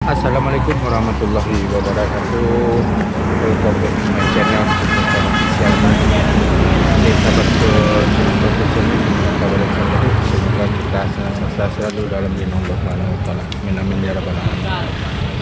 Assalamualaikum warahmatullahi wabarakatuh. Welcome back to my channel. Sahabat semoga kita senantiasa selalu dalam lindungan Allah Subhanahu wa taala. Amin ya rabbal alamin.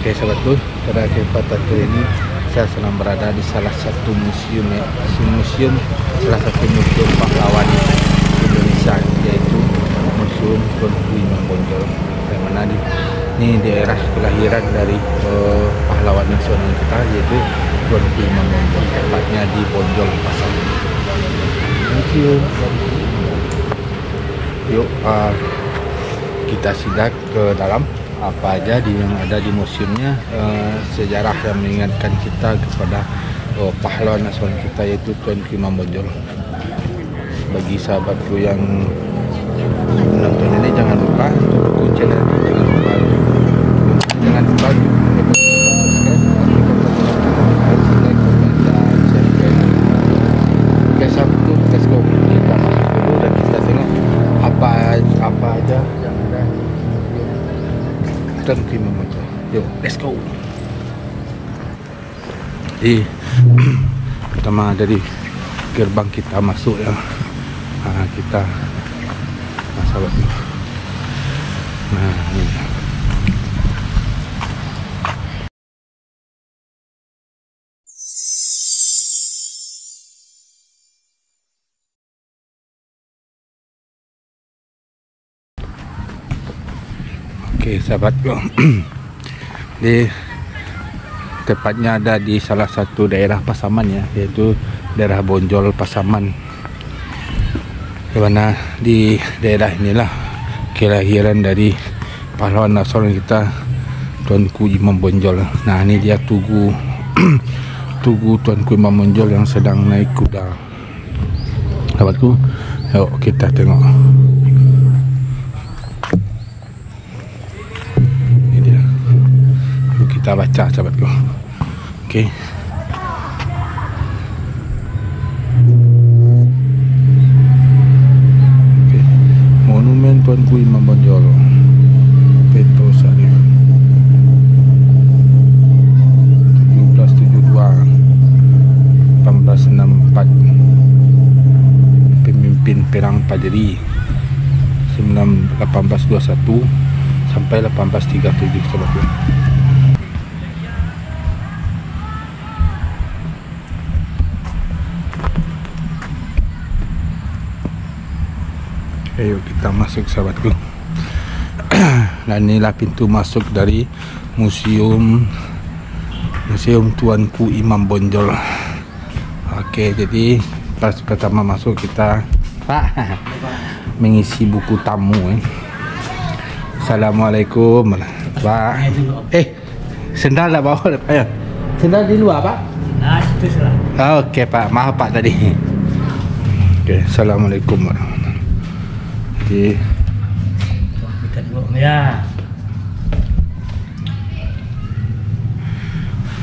Oke sahabatku, pada kesempatan kali ini saya sedang berada di salah satu museum ya. Salah satu museum pahlawan Indonesia, yaitu Museum Tuanku Imam Bonjol, yang mana ini daerah kelahiran dari pahlawan nasional kita, yaitu Tuanku Imam Bonjol, tepatnya di Bonjol Pasaman. Museum. Yuk kita sidak ke dalam apa aja yang ada di museumnya, sejarah yang mengingatkan kita kepada pahlawan nasional kita, yaitu Tuanku Imam Bonjol. Bagi sahabatku yang menonton ini, jangan lupa untuk dukung channel ini, jangan lupa untuk subscribe, komen, dan share. Oke sahabatku, let's go. Kita masuk dulu dan kita tengok apa aja yang ada dan Imam Bonjol. Yuk, let's go. Pertama dari gerbang kita masuk ya. Kita sahabat. Nah, ini. Oke sahabatku, di tepatnya ada di salah satu daerah Pasaman ya, yaitu daerah Bonjol Pasaman, di mana di daerah inilah kelahiran dari pahlawan nasional kita, Tuanku Imam Bonjol. Nah, ini dia tugu tugu Tuanku Imam Bonjol yang sedang naik kuda. Sahabatku, yuk kita tengok. Kita baca sahabatku. Okey. Monumen Tuanku Imam Bonjol, Peto Sarif, 1772 1864. Pemimpin perang Pajeri 1821 sampai 1837 sahabatku. Ayo kita masuk sahabatku. Dan inilah pintu masuk dari museum Tuanku Imam Bonjol. Oke, jadi pas pertama masuk kita mengisi buku tamu. Assalamualaikum Pak. Sendal dah bawa dah Pak ya? Sendal di luar Pak? Nah, situ salah. Oke Pak, maaf Pak tadi. Oke, Assalamualaikum warahmatullahi. Oke. Kita dulu ya.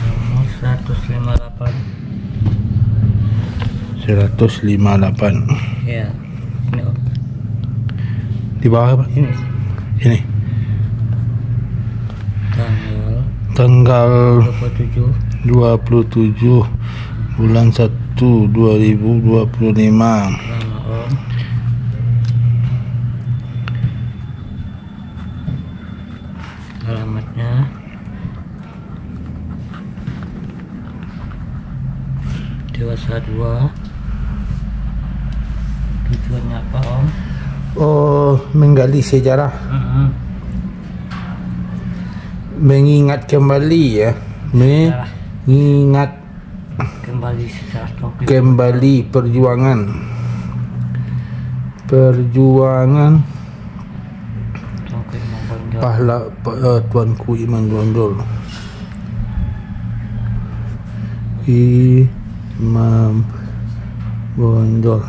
Nomor 158. 158. Ya. Ini. Di bawah apa? Ini. Tanggal 27 bulan 1 2025. Alamatnya Dewasa 2. Tujuannya apa Om? Oh, menggali sejarah. Mengingat kembali ya. Mengingat kembali sejarah, kembali perjuangan Tuanku Imam Bonjol. Imam Bonjol.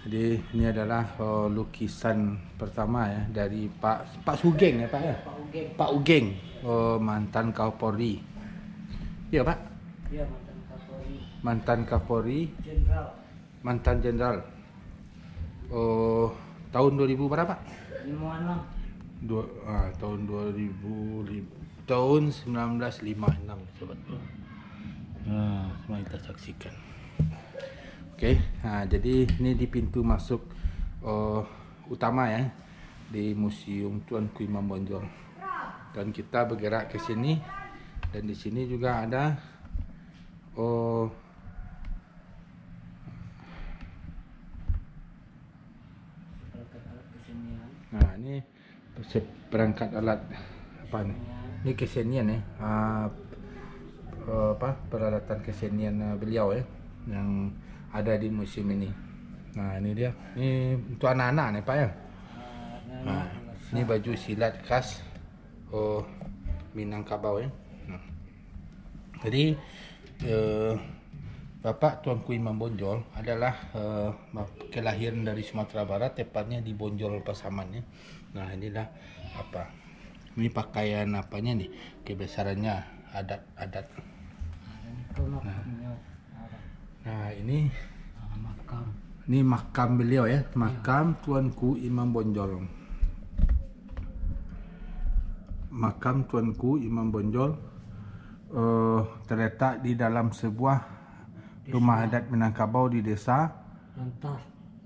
Jadi ini adalah lukisan pertama ya dari Pak Sugeng ya Pak ya. Pak Ugeng, mantan Kapolri. Iya Pak. Iya, mantan Kapolri. mantan Kapolri, Jenderal mantan jenderal. Oh, tahun 2000 berapa? 56. Tahun 2000, tahun 1956 sobat. Semua kita saksikan. Okey, jadi ini di pintu masuk utama ya di Museum Tuanku Imam Bonjol. Dan kita bergerak ke sini, dan di sini juga ada ini perangkat alat apa nih? Ini kesenian ya. Peralatan kesenian beliau ya yang ada di museum ini. Nah, ini dia. Ini untuk anak-anak nih Pak ya. Ini baju silat khas Minangkabau ya. Jadi Bapak Tuanku Imam Bonjol adalah kelahiran dari Sumatera Barat, tepatnya di Bonjol Pasaman ya. Nah, inilah apa? Ini pakaian apanya nih? Kebesarannya adat-adat. Nah, ini makam. Ini makam beliau ya, makam Tuanku Imam Bonjol. Makam Tuanku Imam Bonjol terletak di dalam sebuah rumah adat Minangkabau di desa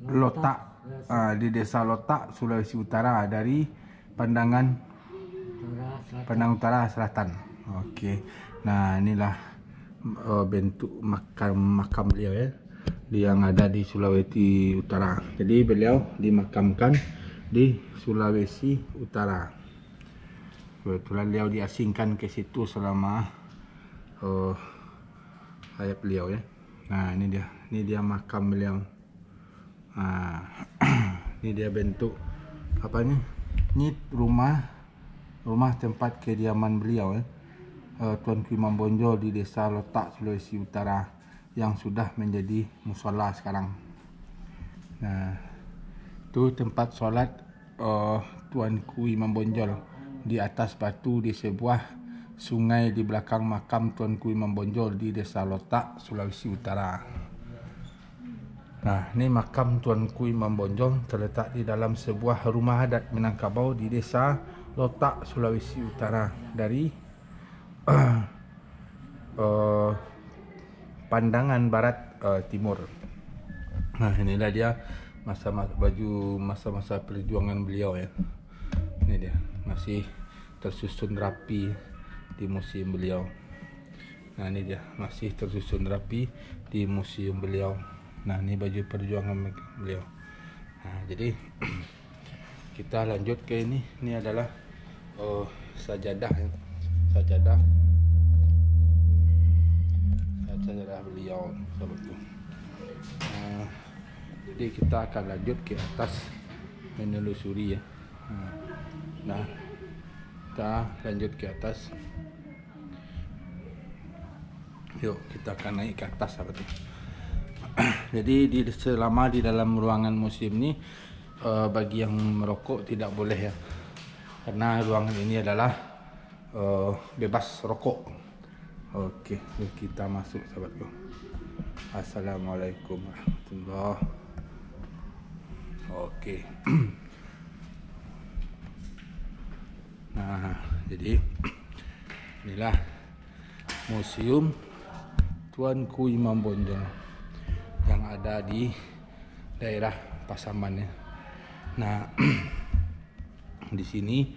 Lotak, di desa Lotak, Sulawesi Utara, dari pandangan utara selatan. Okey. Nah, inilah bentuk makam beliau ya, yang ada di Sulawesi Utara. Jadi beliau dimakamkan di Sulawesi Utara. Kebetulan beliau diasingkan ke situ selama hayat beliau ya. Nah, ini dia makam beliau. Ini dia bentuk apa ni? Ini rumah tempat kediaman beliau ya. Tuanku Imam Bonjol di desa Lotak, Sulawesi Utara, yang sudah menjadi musola sekarang. Nah, itu tempat solat Tuanku Imam Bonjol di atas batu di sebuah sungai di belakang makam Tuanku Imam Bonjol di desa Lotak, Sulawesi Utara. Nah, ini makam Tuanku Imam Bonjol terletak di dalam sebuah rumah adat Minangkabau di desa Lotak, Sulawesi Utara, dari pandangan barat timur. Nah, inilah dia masa-masa perjuangan beliau ya. Ini dia, masih tersusun rapi di museum beliau. Nah, ini dia masih tersusun rapi di museum beliau. Nah, ini baju perjuangan beliau. Nah, jadi kita lanjut ke ini. Ini adalah sajadah ya. Sajadah beliau seperti itu. Jadi kita akan lanjut ke atas menelusuri ya. Nah, kita lanjut ke atas. Yuk, kita akan naik ke atas seperti itu. Jadi selama di dalam ruangan museum ini, bagi yang merokok tidak boleh ya, karena ruangan ini adalah bebas rokok. Okey, kita masuk sahabatku. Assalamualaikum warahmatullahi. Okey. Nah, jadi inilah Museum Tuanku Imam Bonjol yang ada di daerah Pasaman ya. Nah, di sini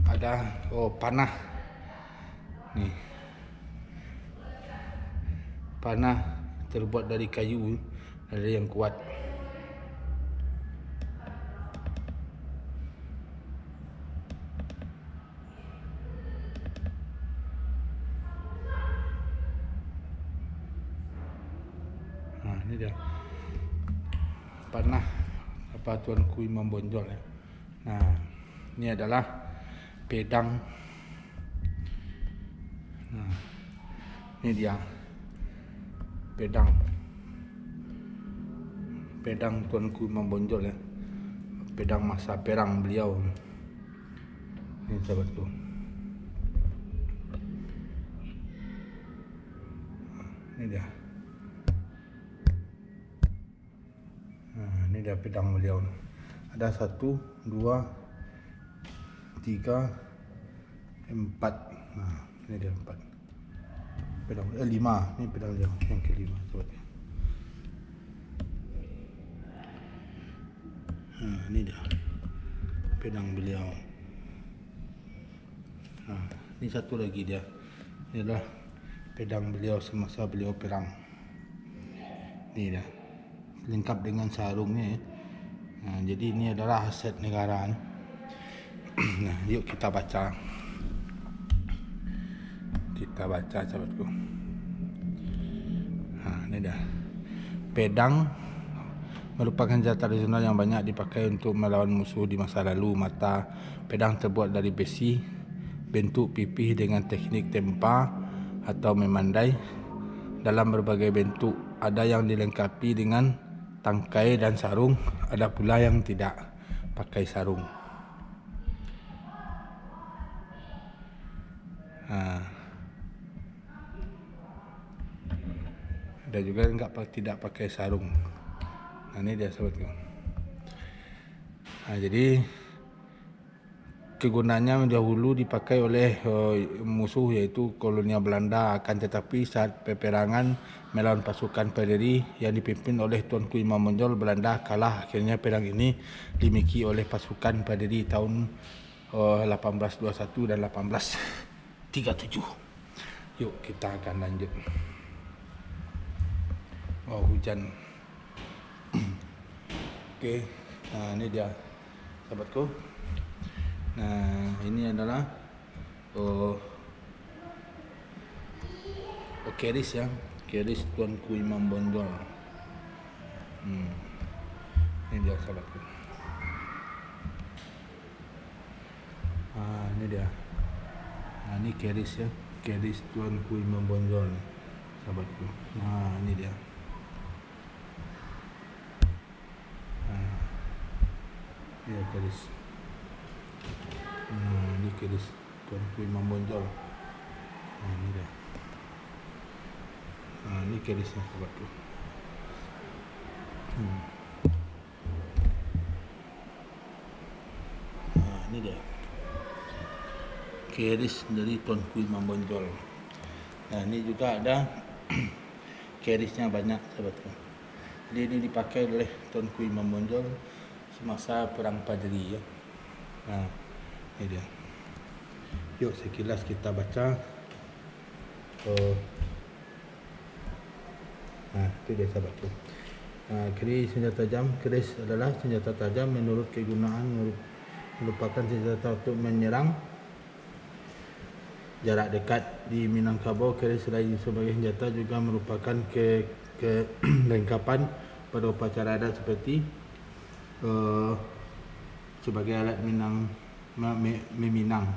ada panah. Nih. Panah terbuat dari kayu, ada yang kuat. Nah, ini dia panah apa Tuanku Imam Bonjol ya. Nah, ini adalah pedang. Nah, ini dia pedang Tuanku Imam Bonjol ya, pedang masa perang beliau. Ini sahabatku. Ini dia ini dia pedang beliau. Ada 1, 2, 3, 4. Nah, ini dia 4. Pedang 5. Ini pedang beliau yang kelima. Sobatku. Ini dia pedang beliau. Ini satu lagi dia. Ini adalah pedang beliau semasa beliau perang. Ini dia, lengkap dengan sarungnya. Jadi ini adalah aset negara. Nah, yuk kita baca. Kita baca, sahabatku. Ini dah. Pedang merupakan senjata tradisional yang banyak dipakai untuk melawan musuh di masa lalu. Mata pedang terbuat dari besi, bentuk pipih dengan teknik tempa atau memandai dalam berbagai bentuk. Ada yang dilengkapi dengan tangkai dan sarung, ada pula yang tidak pakai sarung. Ada juga yang tidak pakai sarung. Ini dia, sahabatku. Jadi kegunaannya dahulu dipakai oleh musuh, yaitu kolonial Belanda. Akan tetapi saat peperangan melawan pasukan Perderi yang dipimpin oleh Tuanku Imam Bonjol, Belanda kalah. Akhirnya pedang ini dimiliki oleh pasukan Perderi tahun 1821 dan 1837. Yuk kita akan lanjut. Hujan. Oke, ini dia, sahabatku. Nah, ini adalah keris ya, keris Tuanku Imam Bonjol. Ini dia, sahabatku. Ini dia. Ini keris ya, keris Tuanku Imam Bonjol, sahabatku. Ini dia. Ini keris. Ini keris Tuanku Imam Bonjol. Ini dia. Ini kerisnya, sahabatku. Ini dia, keris dari Tuanku Imam Bonjol. Nah, ini juga ada kerisnya banyak, sahabatku. Jadi ini dipakai oleh Tuanku Imam Bonjol semasa perang Perderi ya. Ini dia. Yuk sekilas kita baca. Itu dia, sahabatku. Keris senjata tajam. Keris adalah senjata tajam menurut kegunaan, merupakan senjata untuk menyerang jarak dekat. Di Minangkabau, keris selain sebagai senjata juga merupakan kelengkapan pada upacara adat seperti sebagai alat meminang,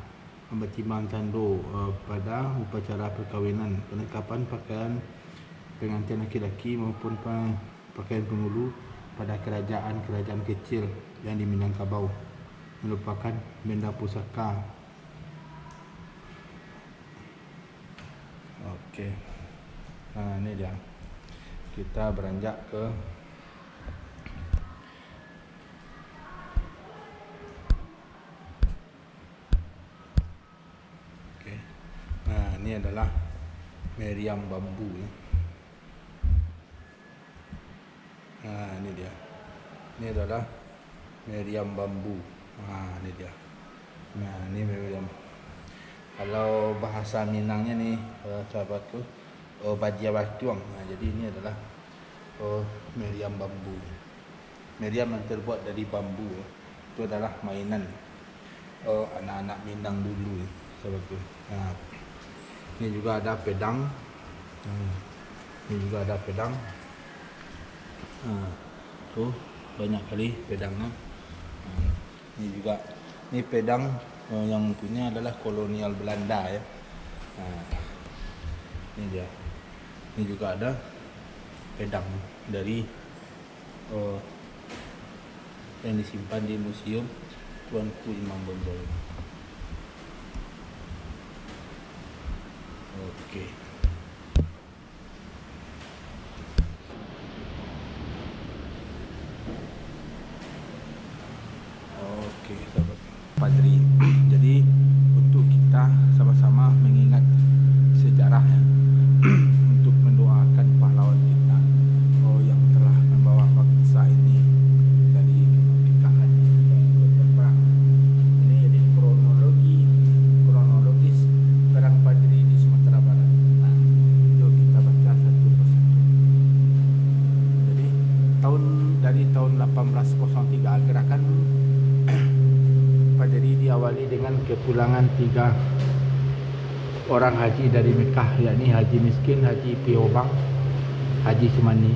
membetimbang tando pada upacara perkahwinan, perlengkapan pakaian pengantin laki-laki maupun pakaian penghulu pada kerajaan-kerajaan kecil yang di Minangkabau, merupakan benda pusaka. Oke. Ini dia. Kita beranjak ke ini adalah meriam bambu ya. Ini dia. Ini adalah meriam bambu. Ini dia. Ini meriam. Kalau bahasa Minangnya nih, sahabatku, badia batuang. Jadi ini adalah meriam bambu. Meriam yang terbuat dari bambu ya. Itu adalah mainan anak-anak Minang dulu ya, sahabatku. Ini juga ada pedang. Ini juga ada pedang. Tuh banyak kali pedangnya. Ini juga, ini pedang yang punya adalah kolonial Belanda ya. Ini dia. Ini juga ada pedang dari yang disimpan di Museum Tuanku Imam Bonjol. Oke. Padri. Jadi untuk kita sama-sama mengingat sejarah untuk mendoakan pahlawan kita yang telah membawa bangsa ini dari kemerdekaan ke perang. Ini jadi kronologis perang Padri di Sumatera Barat. Nah, yuk kita baca satu persatu. Jadi dari tahun 1803 gerakan Padri diawali dengan kepulangan 3 orang haji dari Mekah, yakni Haji Miskin, Haji Piobang, Haji Semani.